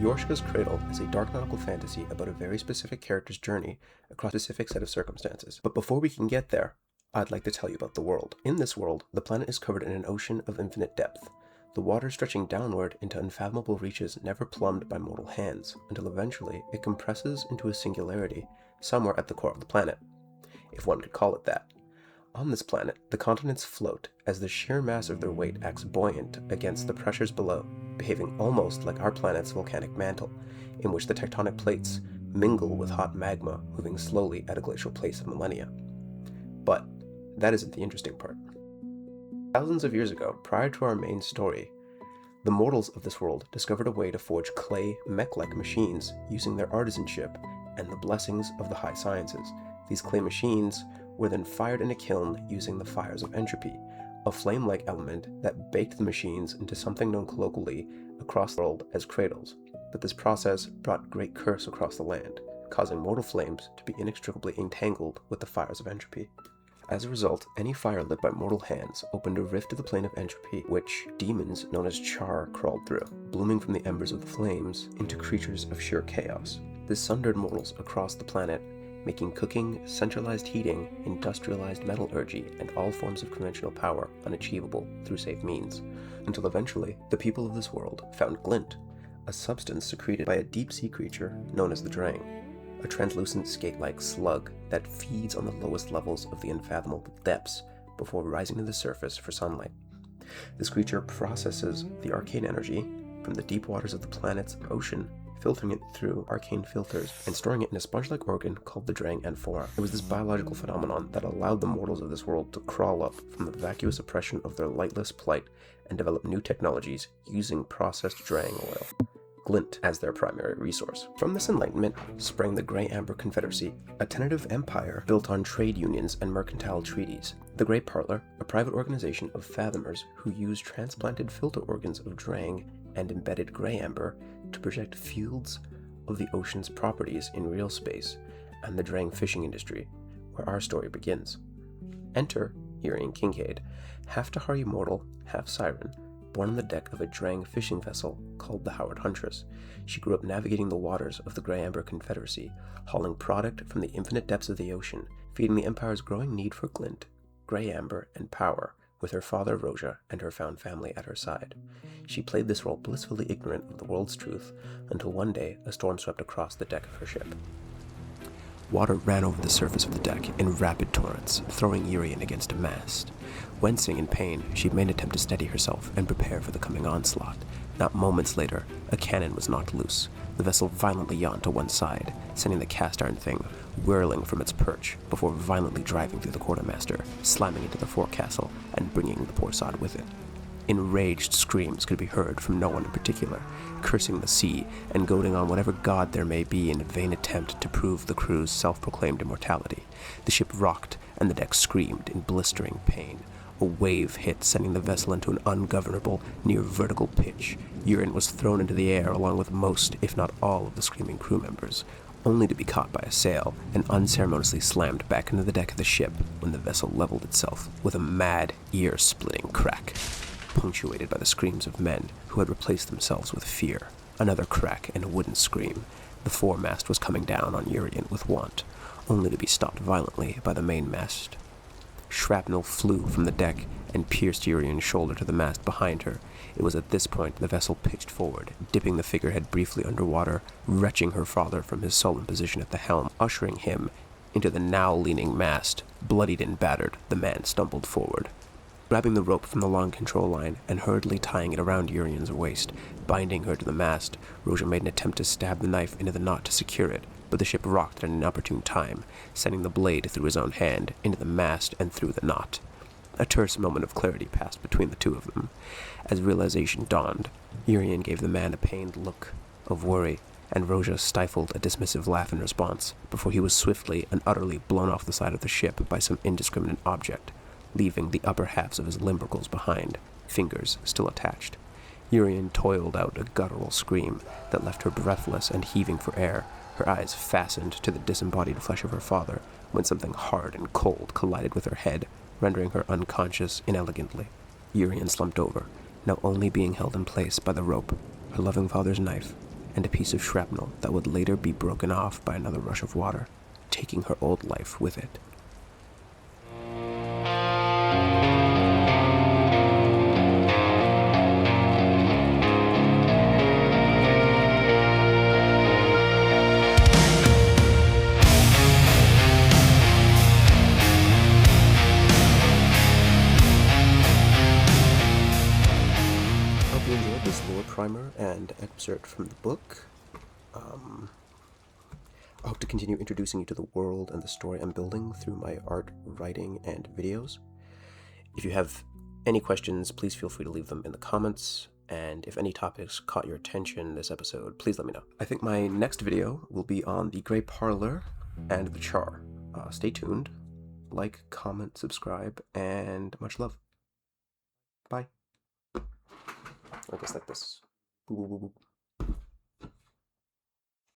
Yorshka's Cradle is a dark nautical fantasy about a very specific character's journey across a specific set of circumstances. But before we can get there, I'd like to tell you about the world. In this world, the planet is covered in an ocean of infinite depth, the water stretching downward into unfathomable reaches never plumbed by mortal hands, until eventually it compresses into a singularity somewhere at the core of the planet, if one could call it that. On this planet, the continents float as the sheer mass of their weight acts buoyant against the pressures below, behaving almost like our planet's volcanic mantle, in which the tectonic plates mingle with hot magma moving slowly at a glacial pace of millennia. But that isn't the interesting part. Thousands of years ago, prior to our main story, the mortals of this world discovered a way to forge clay, mech-like machines using their artisanship and the blessings of the high sciences. These clay machines were then fired in a kiln using the fires of entropy, a flame-like element that baked the machines into something known colloquially across the world as cradles. But this process brought great curse across the land, causing mortal flames to be inextricably entangled with the fires of entropy. As a result, any fire lit by mortal hands opened a rift to the plane of entropy, which demons known as char crawled through, blooming from the embers of the flames into creatures of sheer chaos. This sundered mortals across the planet, making cooking, centralized heating, industrialized metallurgy, and all forms of conventional power unachievable through safe means, until eventually the people of this world found glint, a substance secreted by a deep-sea creature known as the Drang, a translucent skate-like slug that feeds on the lowest levels of the unfathomable depths before rising to the surface for sunlight. This creature processes the arcane energy from the deep waters of the planet's ocean, filtering it through arcane filters and storing it in a sponge-like organ called the Drang amphora. It was this biological phenomenon that allowed the mortals of this world to crawl up from the vacuous oppression of their lightless plight and develop new technologies using processed Drang oil, glint, as their primary resource. From this enlightenment sprang the Grey Amber Confederacy, a tentative empire built on trade unions and mercantile treaties. The Grey Parlor, a private organization of fathomers who used transplanted filter organs of Drang and embedded Grey Amber to project fields of the ocean's properties in real space, and the Drang fishing industry, where our story begins. Enter Irian Kincaid, half Tahari mortal, half siren, born on the deck of a Drang fishing vessel called the Howard Huntress. She grew up navigating the waters of the Grey Amber Confederacy, hauling product from the infinite depths of the ocean, feeding the Empire's growing need for glint, Grey Amber, and power, with her father Roja and her found family at her side. She played this role blissfully ignorant of the world's truth, until one day a storm swept across the deck of her ship. Water ran over the surface of the deck in rapid torrents, throwing Irian against a mast. Wincing in pain, she made an attempt to steady herself and prepare for the coming onslaught. Not moments later, a cannon was knocked loose. The vessel violently yawned to one side, sending the cast-iron thing whirling from its perch before violently driving through the quartermaster, slamming into the forecastle and bringing the poor sod with it. Enraged screams could be heard from no one in particular, cursing the sea and goading on whatever god there may be in a vain attempt to prove the crew's self-proclaimed immortality. The ship rocked, and the deck screamed in blistering pain. A wave hit, sending the vessel into an ungovernable, near-vertical pitch. Irian was thrown into the air along with most, if not all, of the screaming crew members, only to be caught by a sail and unceremoniously slammed back into the deck of the ship when the vessel leveled itself with a mad, ear-splitting crack, punctuated by the screams of men who had replaced themselves with fear. Another crack and a wooden scream. The foremast was coming down on Irian with want, only to be stopped violently by the mainmast. Shrapnel flew from the deck and pierced Irian's shoulder to the mast behind her. It was at this point the vessel pitched forward, dipping the figurehead briefly underwater, retching her father from his sullen position at the helm, ushering him into the now leaning mast. Bloodied and battered, the man stumbled forward, grabbing the rope from the long control line and hurriedly tying it around Irian's waist. Binding her to the mast, Roja made an attempt to stab the knife into the knot to secure it, but the ship rocked at an inopportune time, sending the blade through his own hand, into the mast and through the knot. A terse moment of clarity passed between the two of them. As realization dawned, Irian gave the man a pained look of worry, and Roja stifled a dismissive laugh in response, before he was swiftly and utterly blown off the side of the ship by some indiscriminate object, leaving the upper halves of his limbricles behind, fingers still attached. Irian toiled out a guttural scream that left her breathless and heaving for air, her eyes fastened to the disembodied flesh of her father, when something hard and cold collided with her head, rendering her unconscious inelegantly. Irian slumped over, now only being held in place by the rope, her loving father's knife, and a piece of shrapnel that would later be broken off by another rush of water, taking her old life with it. Hope you enjoyed this lore primer and excerpt from the book. I hope to continue introducing you to the world and the story I'm building through my art, writing, and videos. If you have any questions, please feel free to leave them in the comments, and if any topics caught your attention this episode, please let me know. I think my next video will be on the Grey Parlor and the Char. Stay tuned. Like, comment, subscribe, and much love. Bye. I guess like this. Boop, boop, boop, boop.